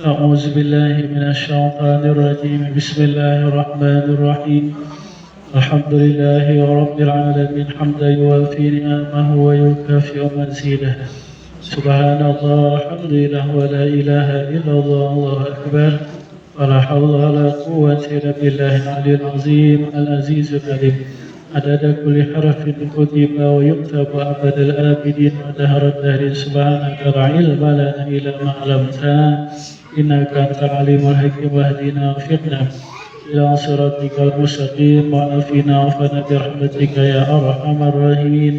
أعوذ بالله من الشيطان الرجيم بسم الله الرحمن الرحيم الحمد لله رب العالمين حمدا يوافي نعمه ويكافئ مزيده سبحان الله الحمد لله ولا إله إلا الله الله أكبر ولا حول ولا قوة إلا بالله العلي العظيم العزيز العليم عدد كل حرف كتب ويكتب أبد الآبدين ودهر الدهر سبحانك لا علم لنا إلا ما علمتنا إنك أنت العليم الحكيم واهدنا وفقنا إلى صراطك المستقيم وعافنا وعافنا برحمتك يا أرحم الراحمين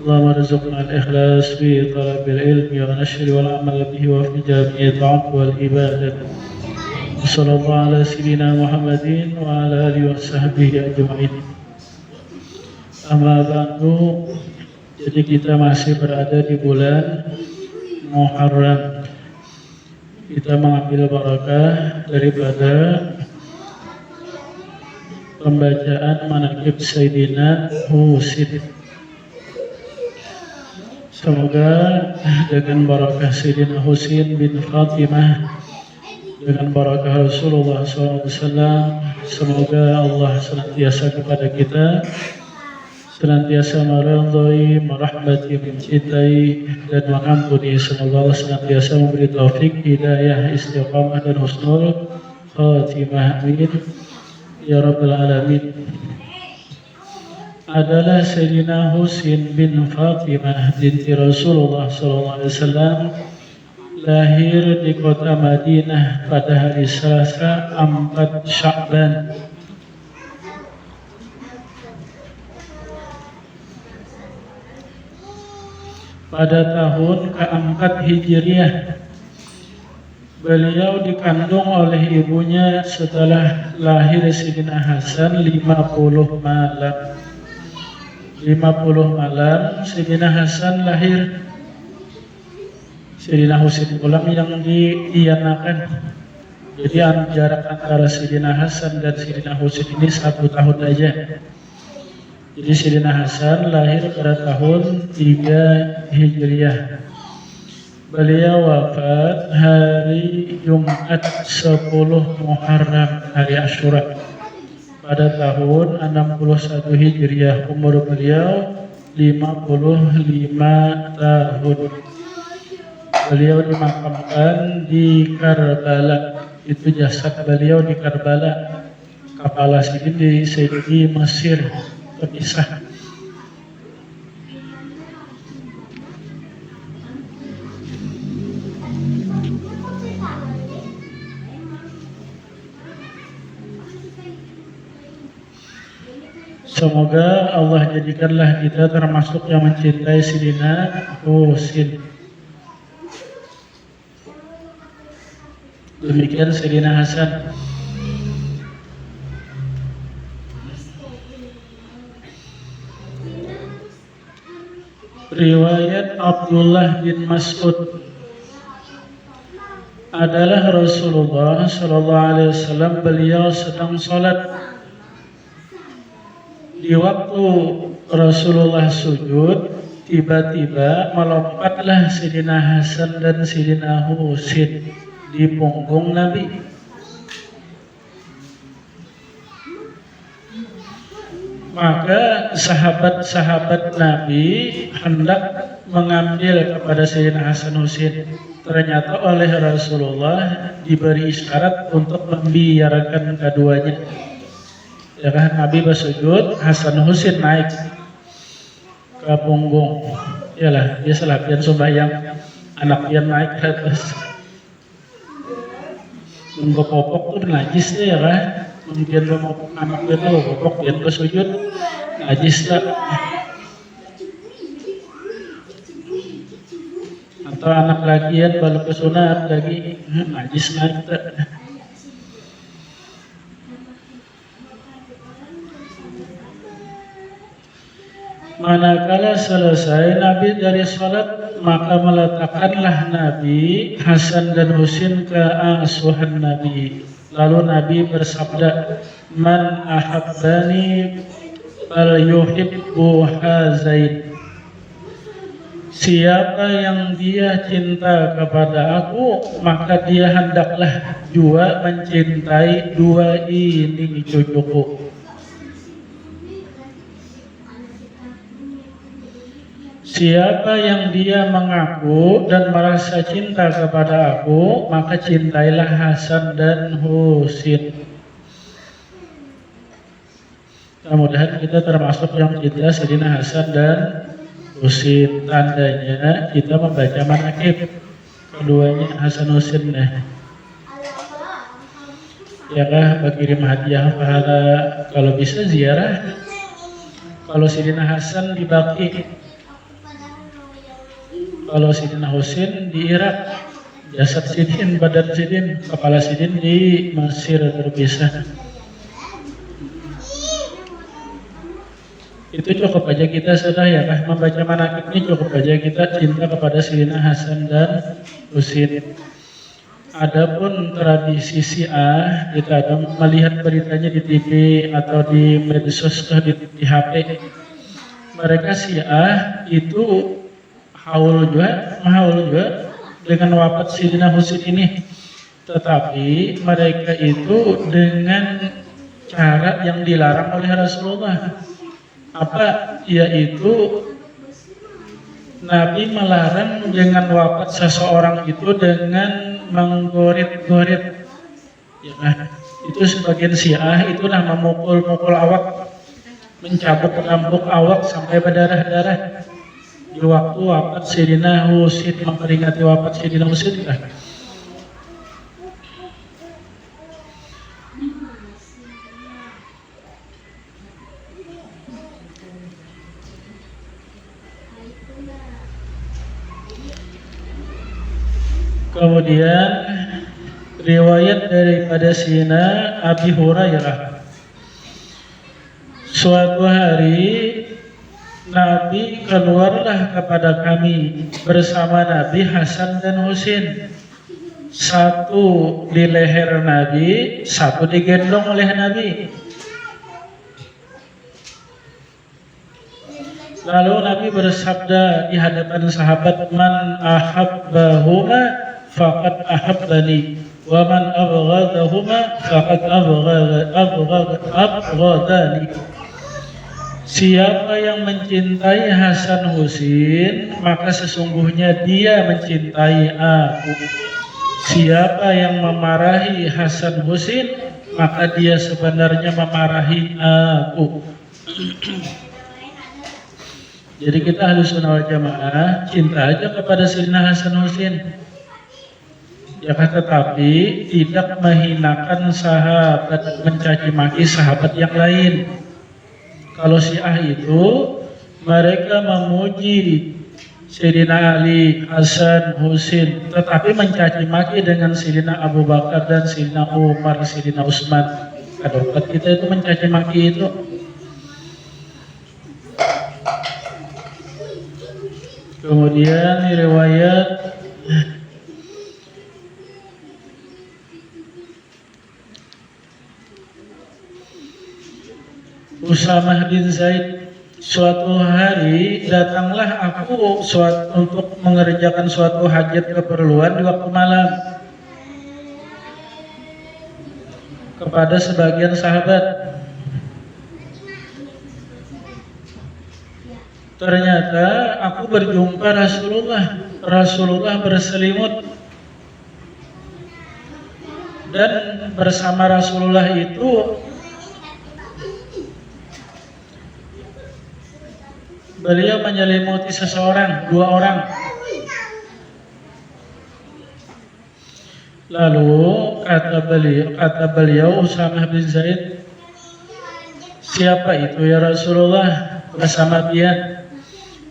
اللهم ارزقنا الإخلاص في طلب العلم والنشر والعمل به وفي جميع الطاعات والعبادة وصلى الله على سيدنا محمد وعلى آله وصحبه أجمعين. Amma ba'du, jadi kita masih berada di bulan Muharram. Kita mengambil barakah daripada pembacaan manaqib Sayyidina Husin. Semoga dengan barakah Sayyidina Husin bin Fatimah, dengan barakah Rasulullah SAW, semoga Allah senantiasa kepada kita senantiasa meridhai, merahmati, mencintai dan mengampuni. Semoga Allah senantiasa memberi taufik, hidayah, istiqamah dan husnul khatimah. Amin ya rabbal alamin. Adalah Sayyidina Husin bin Fatimah binti Rasulullah SAW, lahir di kota Madinah pada hari Selasa 4 Sya'ban pada tahun ke-4 Hijriah. Beliau dikandung oleh ibunya setelah lahir Sayyidina Hasan 50 malam. 50 malam Sayyidina Hasan lahir. Sayyidina Husin ulang yang diianakan. Jadi jarak antara Sayyidina Hasan dan Sayyidina Husin ini 1 tahun aja. Jadi Sayyidina Hasan lahir pada tahun 3 Hijriah. Beliau wafat hari Jumat 10 Muharram, hari Asyura, pada tahun 61 Hijriah. Umur beliau 55 tahun. Beliau dimakamkan di Karbala. Itu jasad beliau di Karbala. Kepala sini di Mesir. Terpisah. Semoga Allah jadikanlah kita termasuk yang mencintai Sayyidina Husin. Demikian Sayyidina Hasan. Riwayat Abdullah bin Mas'ud, adalah Rasulullah SAW, beliau sedang sholat. Di waktu Rasulullah sujud, tiba-tiba melompatlah Sayyidina Hasan dan Sayyidina Husin di punggung Nabi. Maka sahabat-sahabat Nabi hendak mengambil kepada Sayyidina Hasan Husin. Ternyata oleh Rasulullah diberi isyarat untuk membiarkan keduanya. Ya kan, Nabi bersujud, Hasan Husin naik ke punggung. Yalah, dia latihan sembahyang, anak dia naik ke atas. Popok tuh najis ya kan. Kemudian anak dia tuh popok dia bersujud, najis tak? Atau anak lagian baru kesunat lagi, najis naik tak? Manakala selesai Nabi dari sholat, maka meletakkanlah Nabi Hasan dan Husin ke asuhan Nabi. Lalu Nabi bersabda, "Man ahabbani fal yuhibbu hazain." Siapa yang dia cinta kepada aku, maka dia hendaklah juga mencintai dua ini cucuku. Siapa yang dia mengaku dan merasa cinta kepada aku, maka cintailah Hasan dan Husin. Mudah-mudahan kita termasuk yang cinta Sayyidina Hasan dan Husin. Tandanya kita membaca manaqib keduanya Hasan Husin. Ya kah, berkirim hadiah pahala, kalau bisa ziarah. Kalau Sayyidina Hasan di Baqi, kalau Sayyidina Husin di Irak, jasad Sidin, badan Sidin, kepala Sidin di Mesir terpisah. Itu cukup aja kita sudah ya kah, membaca manaqib ini cukup aja kita cinta kepada Sayyidina Hasan dan Husin. Adapun tradisi Syiah, kita ada melihat beritanya di TV atau di medsos atau di HP. Mereka Syiah itu haul juga dengan wafat Sayyidina Husin ini. Tetapi mereka itu dengan cara yang dilarang oleh Rasulullah. Apa? Yaitu Nabi melarang dengan wafat seseorang itu dengan menggorit-gorit. Ya, itu sebagian Syiah itulah memukul-mukul awak, mencabuk-cambuk awak sampai berdarah-darah di waktu wafat Sayyidina Husin, memperingati wafat Sayyidina Husin. Kemudian riwayat daripada Sayyidina Abi Hurairah, suatu hari Nabi keluarlah kepada kami bersama Nabi Hasan dan Husin. Satu di leher Nabi, satu digendong oleh Nabi. Lalu Nabi bersabda di hadapan sahabat, "Man ahabbahuma faqad ahabbani, wa man abghadahuma faqad abghadani." Siapa yang mencintai Hasan Husin, maka sesungguhnya dia mencintai aku. Siapa yang memarahi Hasan Husin, maka dia sebenarnya memarahi aku. Jadi kita Ahlussunnah wal Jamaah cinta aja kepada Sayyidina Hasan Husin. Ya kan, tetapi tidak menghinakan sahabat, mencaci maki sahabat yang lain. Kalau Syiah itu mereka memuji Sayyidina Ali, Hasan, Husin, tetapi mencaci maki dengan Sayyidina Abu Bakar dan Sayyidina Umar, Sayyidina Utsman. Kadang kita itu mencaci maki itu. Kemudian riwayat Usamah bin Zaid, suatu hari datanglah aku untuk mengerjakan suatu hajat keperluan di waktu malam kepada sebagian sahabat. Ternyata aku berjumpa Rasulullah berselimut, dan bersama Rasulullah itu beliau menyelimuti dua orang. Lalu kata beliau Usamah bin Zaid, "Siapa itu ya Rasulullah?" Bersama dia.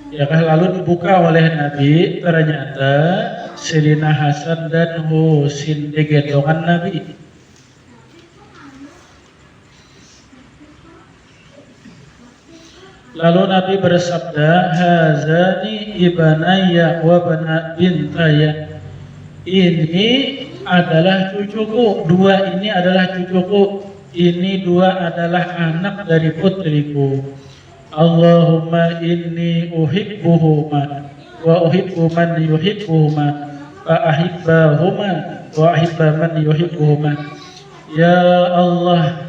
Ya kan, lalu dibuka oleh Nabi, ternyata Sayyidina Hasan dan Husin digendongan Nabi. Lalu Nabi bersabda, "Hazani ibnayya wa bana bintaya." Ini adalah cucuku, dua ini adalah cucuku, ini dua adalah anak dari putriku. Allahumma inni uhibbuhuma. wa uhibbu man yuhibbuhuma fa ahibbahuma wa ahibba man yuhibbuhuma. Ya Allah,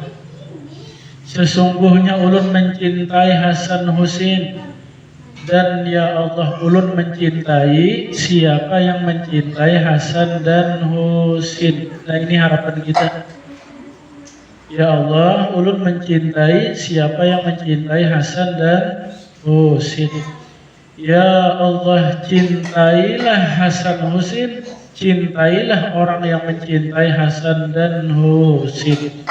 sesungguhnya ulun mencintai Hasan Husin, dan ya Allah, ulun mencintai siapa yang mencintai Hasan dan Husin. Nah, ini harapan kita. Ya Allah, ulun mencintai siapa yang mencintai Hasan dan Husin. Ya Allah, cintailah Hasan Husin, cintailah orang yang mencintai Hasan dan Husin.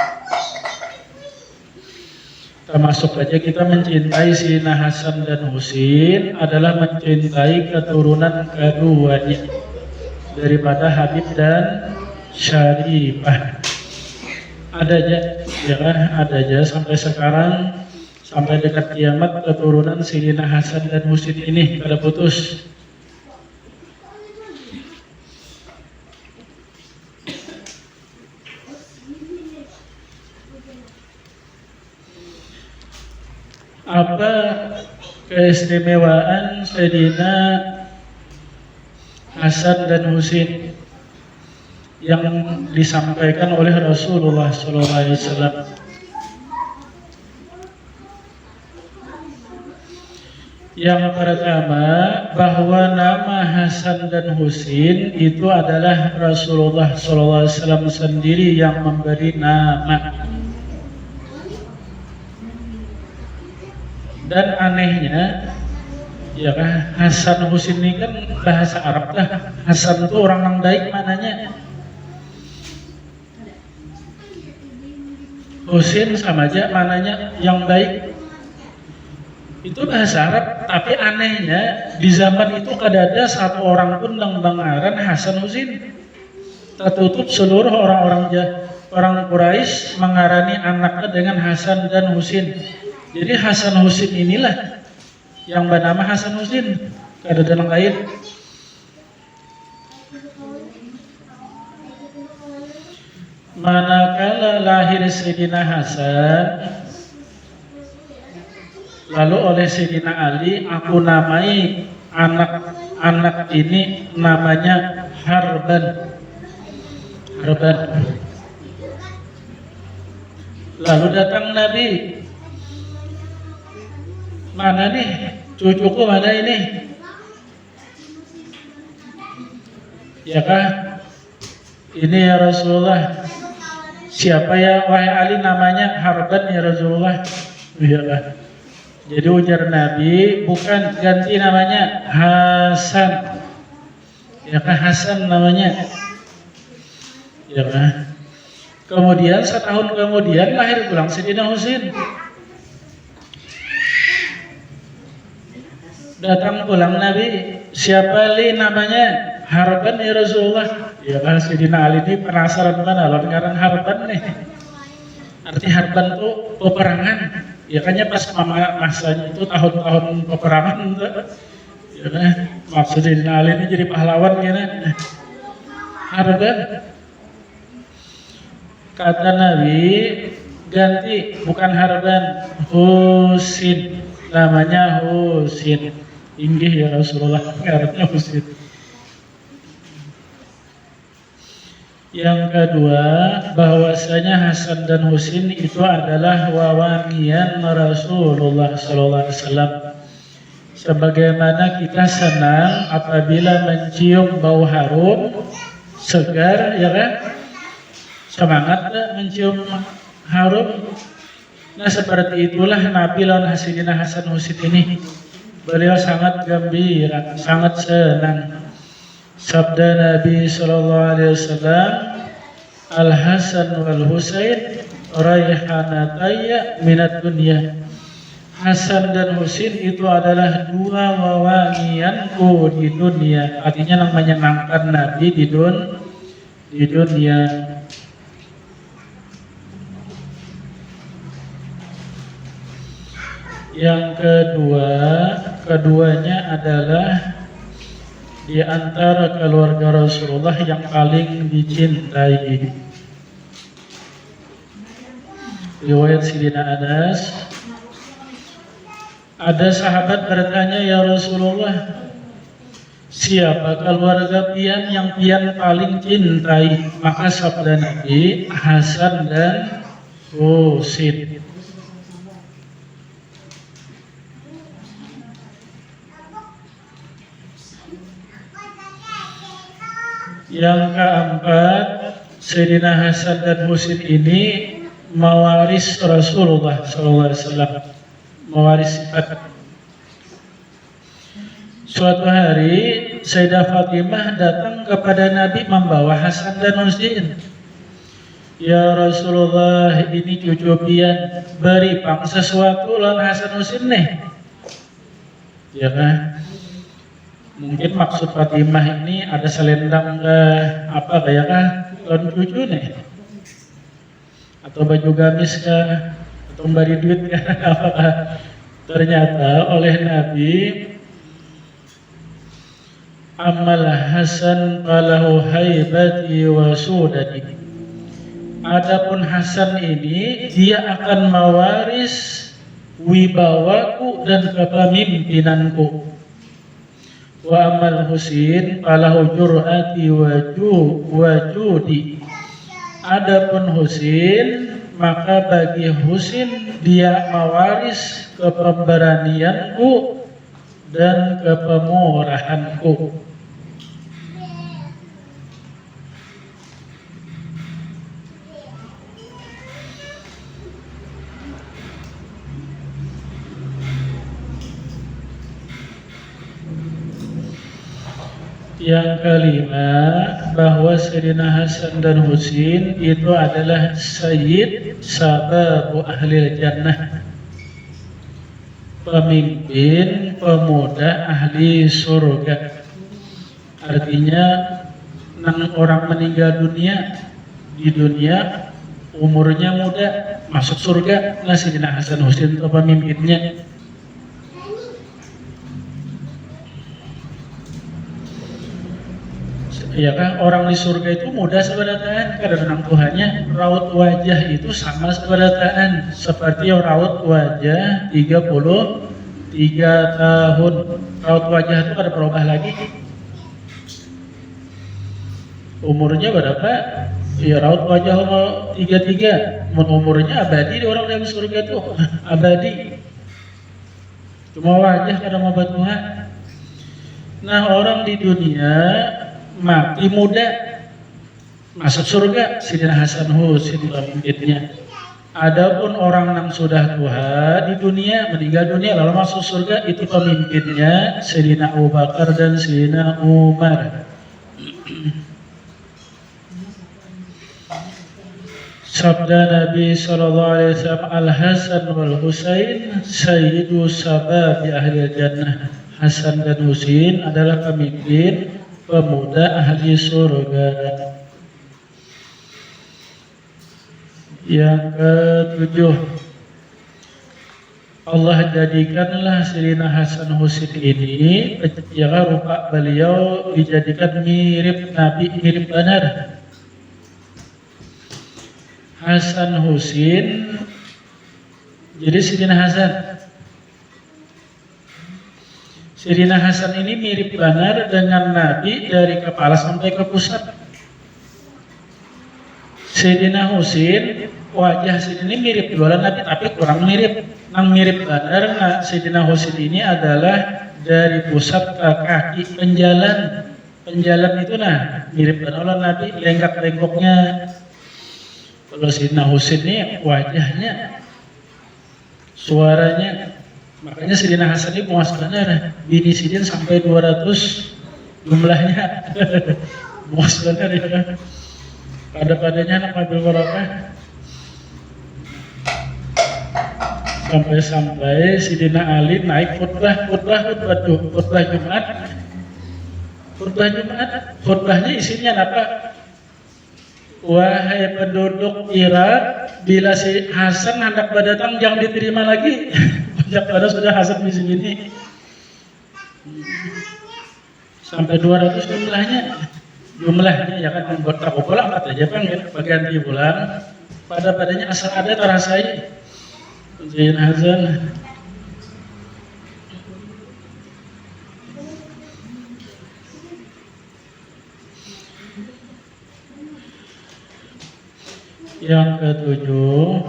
Termasuk aja kita mencintai Sayyidina Hasan dan Husin adalah mencintai keturunan keduanya daripada Habib dan Syarifah. Ada aja, ya kan? Ada aja sampai sekarang, sampai dekat kiamat keturunan Sayyidina Hasan dan Husin ini pada putus. Apa keistimewaan Sayyidina Hasan dan Husin yang disampaikan oleh Rasulullah SAW? Yang pertama, bahwa nama Hasan dan Husin itu adalah Rasulullah SAW sendiri yang memberi nama. Dan anehnya, ya kan, Hasan Husin ini kan bahasa Arab lah. Hasan itu orang yang baik mananya. Husin sama aja mananya yang baik. Itu bahasa Arab, tapi anehnya di zaman itu kada ada satu orang pun yang mengaran Hasan Husin. Tertutup seluruh orang Quraisy mengarani anaknya dengan Hasan dan Husin. Jadi Hasan Husin inilah yang bernama Hasan Husin, kada ada yang lain. Manakala lahir Sayyidina Hasan, lalu oleh Sayyidina Ali, aku namai anak ini namanya Harban. Lalu datang Nabi, mana nih cucuku, mana ini? Ya kan? Ini ya Rasulullah. Siapa ya wahai Ali? Namanya Harban ya Rasulullah. Ya kan? Jadi ujar Nabi, bukan, ganti namanya Hasan. Ya kan, Hasan namanya. Ya kan? Kemudian setahun kemudian lahir pulang Sayyidina Husin. Datang pulang Nabi, siapa li namanya? Harban ya Rasulullah. Ya kan, Sayyidina Ali ini penasaran kan, alon ngaran Harban nih. Arti Harban itu peperangan. Ya kan, pas masanya itu tahun-tahun peperangan itu. Ya kan, maksud Sayyidina Ali ini jadi pahlawan gitu. Harban. Kata Nabi, ganti, bukan Harban, Husin. Namanya Husin. Inggih ya Rasulullah, karena Husin. Yang kedua, bahwasanya Hasan dan Husin itu adalah wawangian Rasulullah SAW. Sebagaimana kita senang apabila mencium bau harum segar, ya kan? Semangat mencium harum. Nah, seperti itulah Nabi lawan Sayyidina Hasan Husin ini. Beliau sangat gembira, sangat senang. Sabda Nabi SAW, Al-Hasan wal-Husain raihanataya minat dunia. Hasan dan Husin itu adalah dua wawangianku di dunia. Artinya yang menyenangkan Nabi di dunia. Yang keduanya adalah di antara keluarga Rasulullah yang paling dicintai. Riwayat Sayyidina Anas, ada sahabat bertanya, ya Rasulullah, siapa keluarga pian yang pian paling cintai? Maka sabda Nabi, Hasan dan Husin. Yang keempat, Sayyidina Hasan dan Husin ini mewaris Rasulullah SAW, mewaris sifat. Suatu hari Sayyidah Fatimah datang kepada Nabi membawa Hasan dan Husin. Ya Rasulullah, ini cucu pian, beri pang sesuatu lan Hasan Husin nih. Ya kan? Mungkin maksud Fatimah ini ada selendang apa kayak kan lan cucu nih, atau baju gamis kah, atau bari duit kah, apakah? Ternyata oleh Nabi, amal Hasan falahu haibati wa sudati. Adapun Hasan ini dia akan mewaris wibawaku dan kepemimpinanku. Wa amal Husin falahu jur'ati wa judi. Adapun Husin, maka bagi Husin dia mewaris kepemberanianku dan kepemurahanku. Yang kelima, bahwa Sayyidina Hasan dan Husin itu adalah Sayyid Sababu Ahli Jannah, pemimpin pemuda ahli surga. Artinya, orang meninggal dunia di dunia umurnya muda masuk surga. Nah, Sayyidina Hasan Husin itu pemimpinnya. Ya kan, orang di surga itu muda seberataan karena renang Tuhannya, raut wajah itu sama seberataan seperti raut wajah 33 tahun. Raut wajah itu ada berubah lagi. Umurnya berapa? Ya raut wajah 33, umurnya abadi di orang dalam surga itu abadi. Cuma wajah karena mau Tuhan. Nah, orang di dunia mati muda masuk surga, Sayyidina Hasan Husin pemimpinnya. Adapun orang yang sudah tua di dunia, meninggal dunia lalu masuk surga, itu pemimpinnya Sayyidina Abu Bakar dan Sayyidina Umar. Sabda Nabi SAW, Al-Hasan wal Husain sayyidu sababi ahli jannah. Hasan dan Husin adalah pemimpin pemuda ahli surga. Yang ketujuh, Allah jadikanlah Sayyidina Hasan Husin ini, ya rupa beliau dijadikan mirip Nabi, mirip benar. Hasan Husin, jadi Sayyidina Hasan ini mirip benar dengan Nabi dari kepala sampai ke pusat. Sayyidina Husin, wajah Sayyidina ini mirip dua Nabi tapi kurang mirip. Yang mirip benar Sayyidina Husin ini adalah dari pusat ke kaki penjalan. Penjalan itu mirip benar Nabi, lenggak-lenggoknya. Kalau Sayyidina Husin ini wajahnya, suaranya, makanya Sayyidina Hasan ini puas benar, bini sidin sampai 200 jumlahnya. Puas benar ya. Pada-padanya anak mobil barokah. Sampai-sampai Sayyidina Ali naik khutbah Jumat. Khutbahnya isinya apa? Wahai penduduk Irak, bila si Hasan hendak berdatang jangan diterima lagi. Sejak pada sudah Hasan di sini. Sampai 200 jumlahnya ya kan, buat tak pulang aja panggil bagian di bulan. Pada-padanya asal ada terasai. Sayyidina Hasan. Yang ketujuh,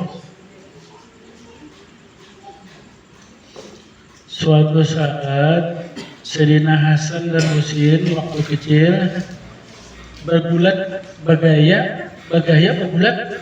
suatu saat Sayyidina Hasan dan Husain waktu kecil bergulat bergaya bergulat.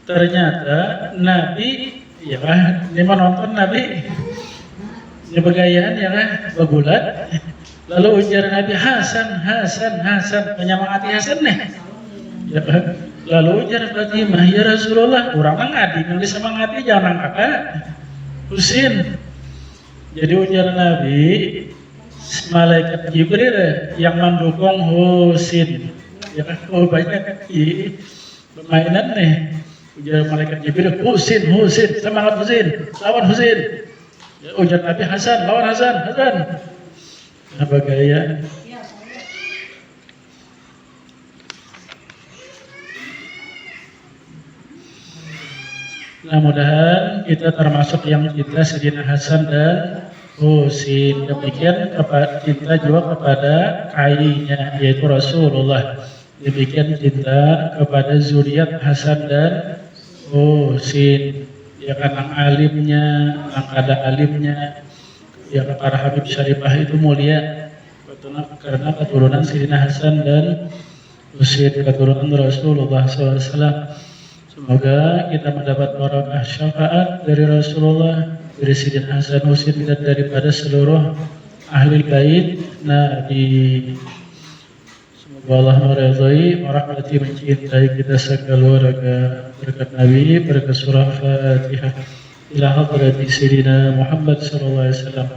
Ternyata Nabi, ya kan, dia menonton Nabi, dia bergayaan ya kan, bergulat. Lalu ujar Nabi, Hasan, menyemangati Hasan nih, ya kan. Lalu ujar Fatimah, ya Rasulullah, orang ngadi, yang disemangati jangan kakak Husain. Jadi ujar Nabi, malaikat Jibril yang mendukung Husain, ya kan, oh banyak permainan nih. Ujar malaikat Jibril, Husain, semangat Husain, lawan Husain. Ya, ujar Nabi, Hasan, lawan Hasan. Apa gaya? Nah, mudah-mudahan kita termasuk yang cinta Sayyidina Hasan dan Husain. Demikian cinta juga kepada kainya, yaitu Rasulullah. Demikian cinta kepada zuriat Hasan dan Husain. Ya karena alimnya, angkada alimnya, ya para Habib Syarifah itu mulia karena keturunan Sayyidina Hasan dan Husain, keturunan Rasulullah SAW. Semoga kita mendapat barakah syafaat dari Rasulullah, dari Sayyidina Hasan Husain, dan daripada seluruh ahli bait Nabi. Allah meridai, merahmati, mencintai kita sekeluarga. Berkat Nabi, berkat surah Fatihah ila hadrati Sayyidina Muhammad sallallahu alaihi wasallam.